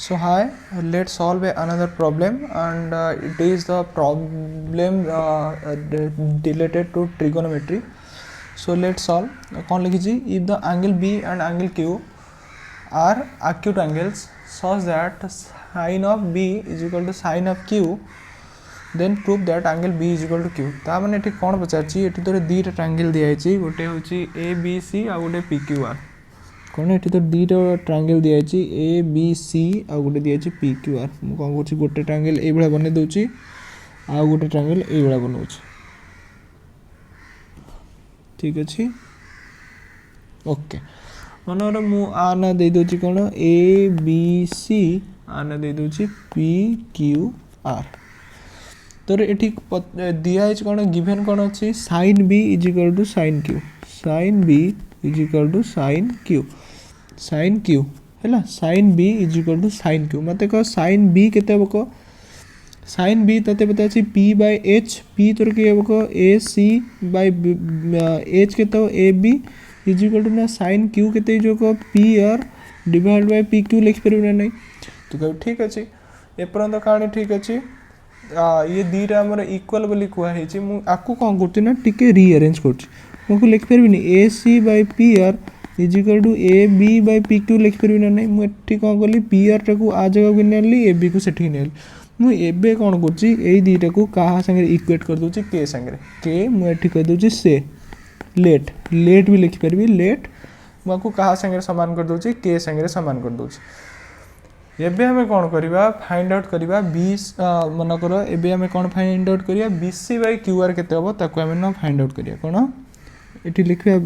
So hi, let's solve another problem, and it is the problem related to trigonometry. So let's solve. कौन लिखी if the angle B and angle Q are acute angles such that sin of B is equal to sin of Q, then prove that angle B is equal to Q. ता माने एठी कौन पचारची एठी तोरे दीटा triangle दिया है गोटे होची ABC आ गोटे PQR कौन एठी तो दीटा ट्रायंगल दिया है ABC आ गोटे दिया है PQR मु कौन करछि गोटे ट्रायंगल ए भला बने दोची आ गोटे ट्रायंगल ए भला बनौछि ठीक अछि ओके मनोर मु आ ना दे दोची कोन ABC आ ना दे दोची PQR तो एठी दिया है कोन गिवन कोन अछि sin B = sin Q sin B = sin Q sin Q हैला sin B = sin Q मते को sin B केते बको sin B तते पता अछि P/h P तोर के बको AC by h केते AB = ना sin Q केते जो को PR डिवाइड बाय PQ लिख परबे नै तो कह ठीक अछि ए परंत कहानी ठीक अछि ये दीटा हमर इक्वल बोली कुआ है मु आकु कौन करती ना टिके रीअरेंज करछि मुझे लिख परबिनी AC/PR = AB/PQ लिख परबिनी नै मु एठी कौन करली PR टाकू आ जगह को नेली AB को सेठी नेली मु एबे कौन करछि एई दीटा को कहा संगे इक्वेट कर दोछि K संगे K मु एठी कर दोछि से लेट भी लिख परबी लेट मु आकु कहा संगे समान कर दोछि K संगे समान कर दोछि एबे हमें कौन करिबा फाइंड आउट करिबा 20 मन करो एबे हमें कौन फाइंड आउट करिया BC/QR केते हबो ताको हमें न फाइंड आउट करिया कोन एठी लिखिया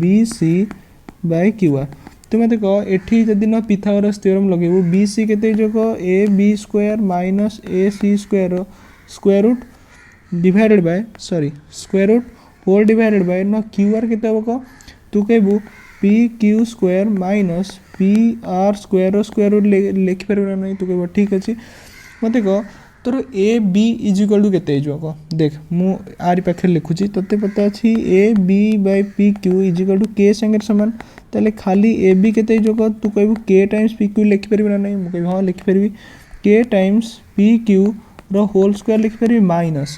BC/QR तुम देखो एठी जदि न पिथागोरस थ्योरम लगेबो BC केते जोको AB² - AC² square root divided by square root whole divided by न QR केते हबो तू कहबो PQ² - PR² स्क्वायर रूट लिख परबा नै तू कहबो ठीक अछि मते को तोर AB = केते जो को देख मु आरि पाखे लिखुची तते पता अछि AB/PQ = K संगे समान तले खाली AB केते जो को तू कहबो K * PQ लिख परबा नै मु कहबो हां लिख परबी K * PQ रो होल स्क्वायर लिख परबी माइनस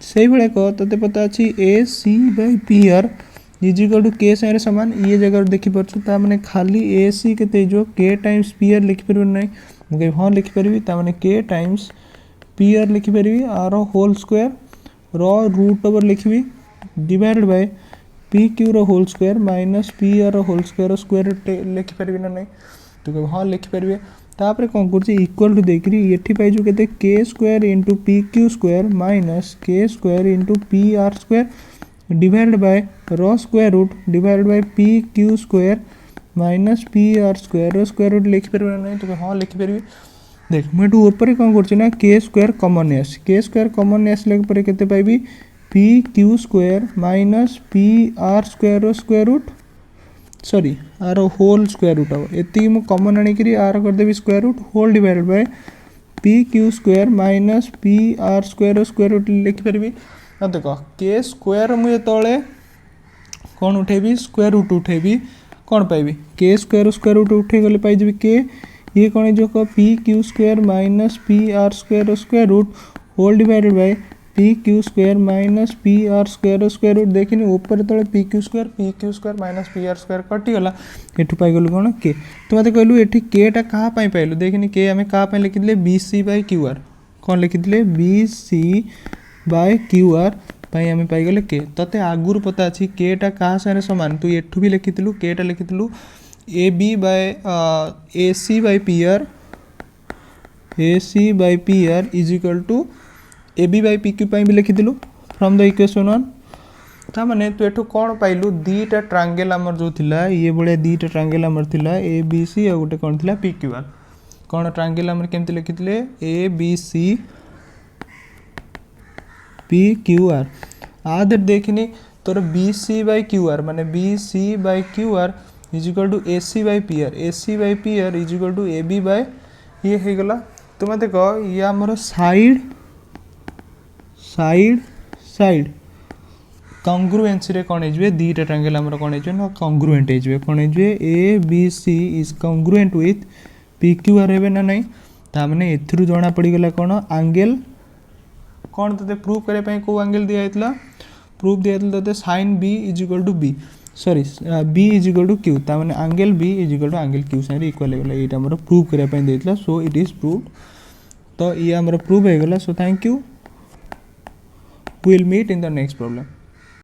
सेही भले को तते पता अछि AC/PR = K संगे समान ये जगह देखि परछु ता माने खाली AC केते जो K * PR लिख परबो नै मु कहबो हां लिख परबी ता माने K * PR लिख परबी आर होल स्क्वायर रो रूट ओवर लिखबी डिवाइडेड बाय PQ रो होल स्क्वायर माइनस PR रो होल स्क्वायर स्क्वायर रूट लिख परबी ना नै तो कहबो हां लिख परबी तापर कोन करछि इक्वल टू देखरी एठी पाइजु केते K² * PQ² minus K² * PR² divided by रो square root divided by PQ² minus PR² रो स्क्वायर रूट लिख परबे नै तो हां लिख परबी देख मैं ऊपर कौन करछि ना K² common S K² common S लेके पर केते पाइबी PQ² माइनस PR² रो स्क्वायर रूट सॉरी आर होल स्क्वायर रूट हो एती मु कॉमन आनी करी आर कर देबी square root whole divided by PQ² minus PR² रो स्क्वायर रूट लिख परबी ना देखो K² मु तळे कौन उठेबी स्क्वायर रूट उठेबी कौन पाइबी K² स्क्वायर रूट उठे गले पाइ जेबी K ये कौन जो को PQ² minus PR² square root whole divided by PQ² minus PR² square root देखिनी ऊपर तळे PQ² माइनस PR² कटि गला एठु पाइ गलु कोन K तो मते कहलु एठी K टा कहा पई पाइलु देखिनी K हमें कहा पई लिखितले BC/QR कोन लिखितले BC/QR पई हमें पाइ गले K तते आगुर पता अछि K टा कहा सारे समान तू एठु भी लिखितलु K टा लिखितलु AC/PR = AB/PQ पई भी लिखितलु फ्रॉम द इक्वेशन 1 ता माने तू एठु कोन पाइलु दीटा ट्रायंगल हमर जो थिला ये बळे दीटा ट्रायंगल हमर थिला ABC आ गोटे कोन थिला PQR कोन ट्रायंगल हमर केमति लिखितले ABC PQR आदर देखिनी तोर BC/QR माने BC/QR = AC/PR AC/PR = AB/ ये हे गला तुम देखो ये हमर साइड कॉन्ग्रुएंसी रे कोन हेजबे दीटा ट्रायंगल हमर कोन हेजबे ना कॉन्ग्रुएंट हेजबे कोन हेजबे ABC is congruent with P Q R हे ना नहीं ताने एथरू जना पड़गला कौन एंगल कौन ते प्रूव करने को एंगल दिया प्रूफ दिया ते sine B is equal to B sorry B is equal to Q ताने angle B is equal to angle Q sine equal हो गला ये आमर प्रूव करने देता सो इट इज प्रूव्ड तो ये आमर प्रूव हो गला so thank you we will meet in the next problem.